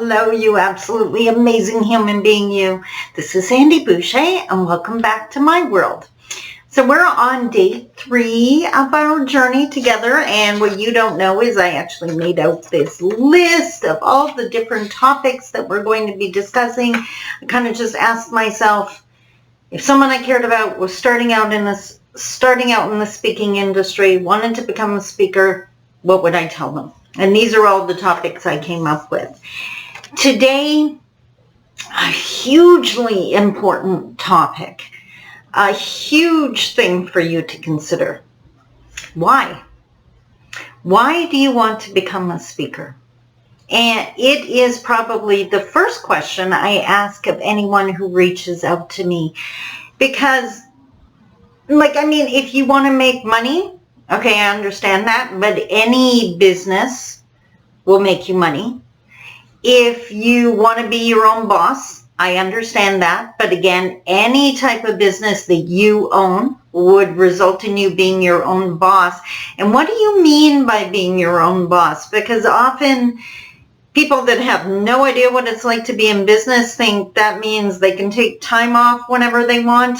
Hello, you absolutely amazing human being, you. This is Sandy Boucher, and welcome back to my world. So we're on day 3 of our journey together, and what you don't know is I actually made out this list of all the different topics that we're going to be discussing. I kind of just asked myself, if someone I cared about was starting out in the speaking industry, wanted to become a speaker, what would I tell them? And these are all the topics I came up with. Today, a hugely important topic, a huge thing for you to consider. Why? Why do you want to become a speaker? And it is probably the first question I ask of anyone who reaches out to me. Because, if you want to make money, okay, I understand that, but any business will make you money. If you want to be your own boss, I understand that, but again, any type of business that you own would result in you being your own boss. And what do you mean by being your own boss? Because often people that have no idea what it's like to be in business think that means they can take time off whenever they want.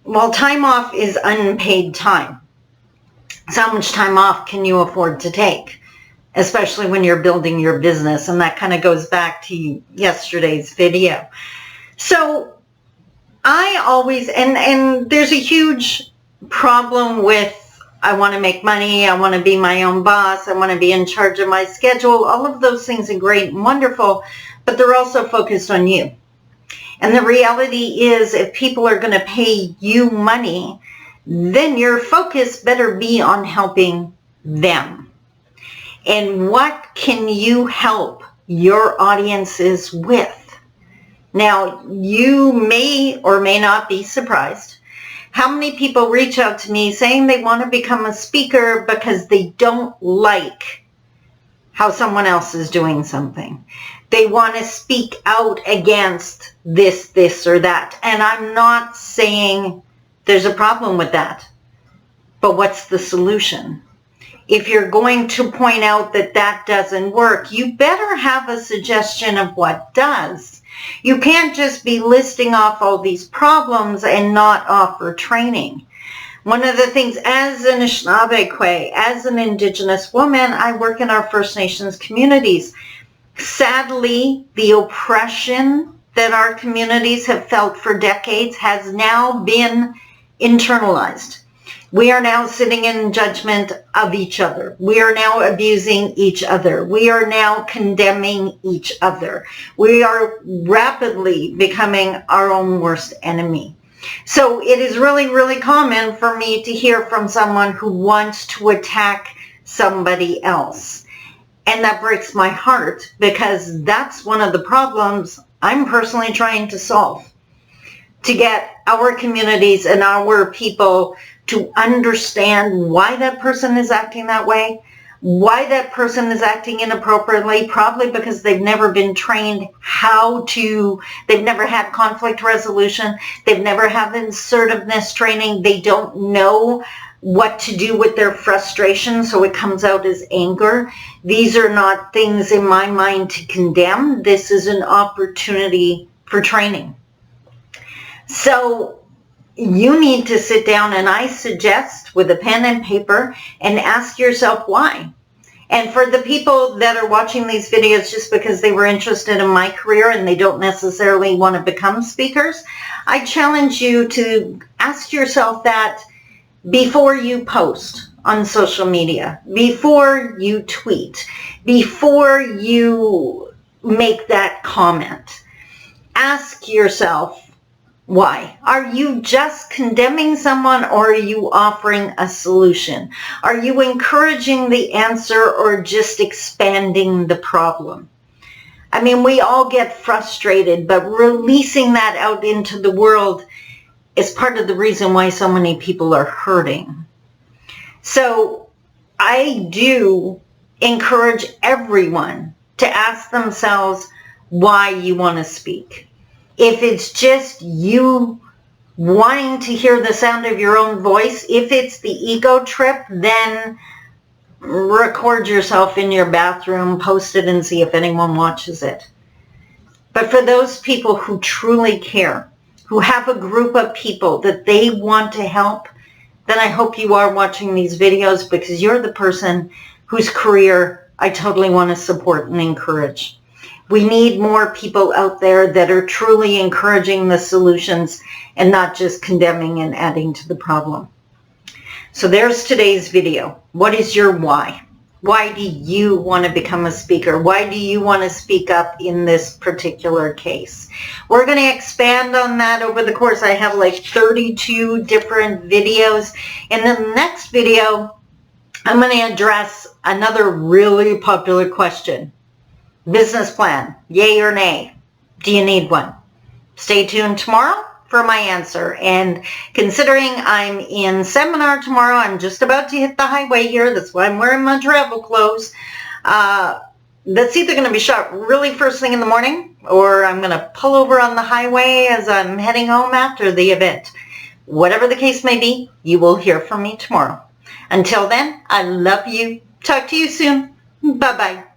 Well, time off is unpaid time. So how much time off can you afford to take, especially when you're building your business? And that kind of goes back to yesterday's video. So I always, and there's a huge problem with, I want to make money, I want to be my own boss, I want to be in charge of my schedule. All of those things are great and wonderful, but they're also focused on you. And the reality is, if people are going to pay you money, then your focus better be on helping them. And what can you help your audiences with? Now, you may or may not be surprised how many people reach out to me saying they want to become a speaker because they don't like how someone else is doing something. They want to speak out against this, or that. And I'm not saying there's a problem with that. But what's the solution? If you're going to point out that that doesn't work, you better have a suggestion of what does. You can't just be listing off all these problems and not offer training. One of the things, as an Anishinaabe, as an Indigenous woman, I work in our First Nations communities. Sadly, the oppression that our communities have felt for decades has now been internalized. We are now sitting in judgment of each other. We are now abusing each other. We are now condemning each other. We are rapidly becoming our own worst enemy. So it is really, really common for me to hear from someone who wants to attack somebody else. And that breaks my heart, because that's one of the problems I'm personally trying to solve. To get our communities and our people to understand why that person is acting that way, why that person is acting inappropriately, probably because they've never been trained they've never had conflict resolution, they've never had assertiveness training, they don't know what to do with their frustration, so it comes out as anger. These are not things in my mind to condemn. This is an opportunity for training. So you need to sit down, and I suggest, with a pen and paper, and ask yourself why. And for the people that are watching these videos just because they were interested in my career and they don't necessarily want to become speakers, I challenge you to ask yourself that before you post on social media, before you tweet, before you make that comment. Ask yourself, why? Are you just condemning someone, or are you offering a solution? Are you encouraging the answer, or just expanding the problem? We all get frustrated, but releasing that out into the world is part of the reason why so many people are hurting. So I do encourage everyone to ask themselves why you want to speak. If it's just you wanting to hear the sound of your own voice, if it's the ego trip, then record yourself in your bathroom, post it, and see if anyone watches it. But for those people who truly care, who have a group of people that they want to help, then I hope you are watching these videos, because you're the person whose career I totally want to support and encourage. We need more people out there that are truly encouraging the solutions and not just condemning and adding to the problem. So there's today's video. What is your why? Why do you want to become a speaker? Why do you want to speak up in this particular case? We're going to expand on that over the course. I have like 32 different videos. In the next video, I'm going to address another really popular question. Business plan, yay or nay? Do you need one? Stay tuned tomorrow for my answer. And considering I'm in seminar tomorrow, I'm just about to hit the highway here. That's why I'm wearing my travel clothes. That's either going to be shot really first thing in the morning, or I'm going to pull over on the highway as I'm heading home after the event. Whatever the case may be, you will hear from me tomorrow. Until then, I love you. Talk to you soon. Bye-bye.